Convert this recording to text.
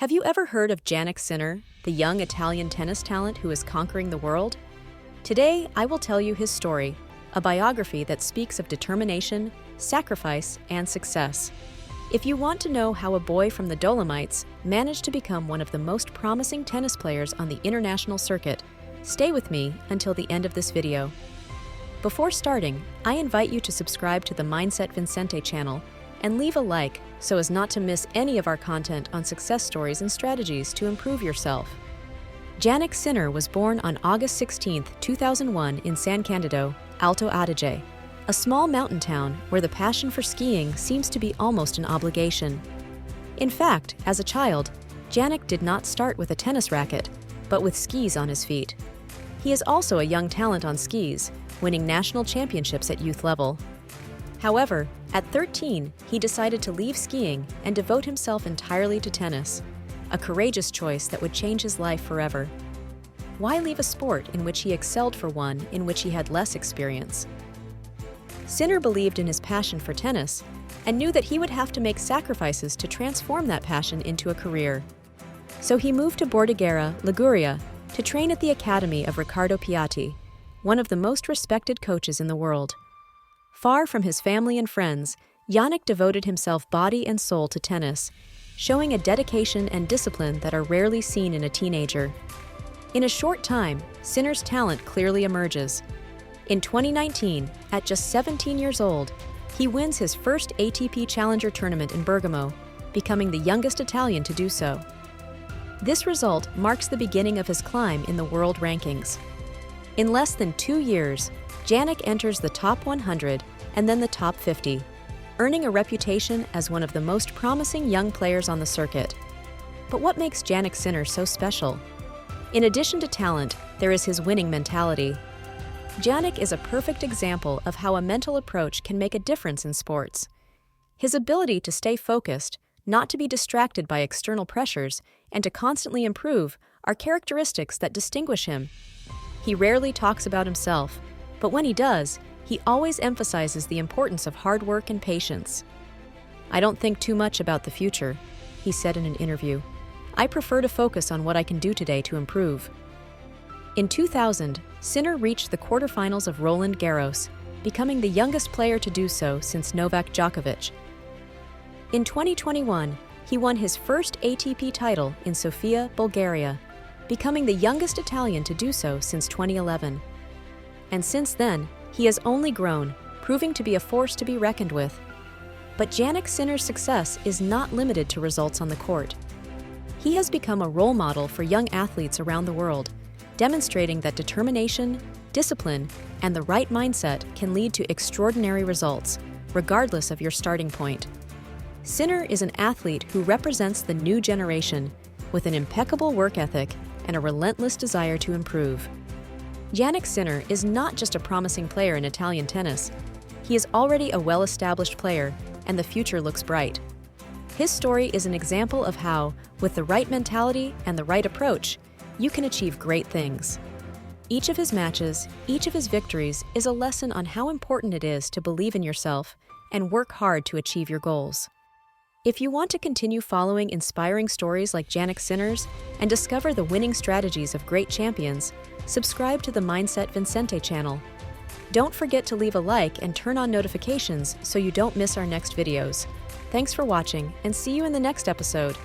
Have you ever heard of Jannik Sinner, the young Italian tennis talent who is conquering the world? Today, I will tell you his story, a biography that speaks of determination, sacrifice, and success. If you want to know how a boy from the Dolomites managed to become one of the most promising tennis players on the international circuit, stay with me until the end of this video. Before starting, I invite you to subscribe to the Mindset Vincente channel and leave a like so as not to miss any of our content on success stories and strategies to improve yourself. Jannik Sinner was born on August 16, 2001 in San Candido, Alto Adige, a small mountain town where the passion for skiing seems to be almost an obligation. In fact, as a child, Jannik did not start with a tennis racket, but with skis on his feet. He is also a young talent on skis, winning national championships at youth level. However, at 13, he decided to leave skiing and devote himself entirely to tennis, a courageous choice that would change his life forever. Why leave a sport in which he excelled for one in which he had less experience? Sinner believed in his passion for tennis and knew that he would have to make sacrifices to transform that passion into a career. So he moved to Bordighera, Liguria, to train at the academy of Riccardo Piatti, one of the most respected coaches in the world. Far from his family and friends, Jannik devoted himself body and soul to tennis, showing a dedication and discipline that are rarely seen in a teenager. In a short time, Sinner's talent clearly emerges. In 2019, at just 17 years old, he wins his first ATP Challenger tournament in Bergamo, becoming the youngest Italian to do so. This result marks the beginning of his climb in the world rankings. In less than 2 years, Jannik enters the top 100 and then the top 50, earning a reputation as one of the most promising young players on the circuit. But what makes Jannik Sinner so special? In addition to talent, there is his winning mentality. Jannik is a perfect example of how a mental approach can make a difference in sports. His ability to stay focused, not to be distracted by external pressures, and to constantly improve are characteristics that distinguish him. He rarely talks about himself, but when he does, he always emphasizes the importance of hard work and patience. "I don't think too much about the future," he said in an interview. "I prefer to focus on what I can do today to improve." In 2000, Sinner reached the quarterfinals of Roland Garros, becoming the youngest player to do so since Novak Djokovic. In 2021, he won his first ATP title in Sofia, Bulgaria, becoming the youngest Italian to do so since 2011. And since then, he has only grown, proving to be a force to be reckoned with. But Jannik Sinner's success is not limited to results on the court. He has become a role model for young athletes around the world, demonstrating that determination, discipline, and the right mindset can lead to extraordinary results, regardless of your starting point. Sinner is an athlete who represents the new generation, with an impeccable work ethic and a relentless desire to improve. Jannik Sinner is not just a promising player in Italian tennis. He is already a well-established player, and the future looks bright. His story is an example of how, with the right mentality and the right approach, you can achieve great things. Each of his matches, each of his victories is a lesson on how important it is to believe in yourself and work hard to achieve your goals. If you want to continue following inspiring stories like Jannik Sinner's and discover the winning strategies of great champions, subscribe to the Mindset Vincente channel. Don't forget to leave a like and turn on notifications so you don't miss our next videos. Thanks for watching, and see you in the next episode.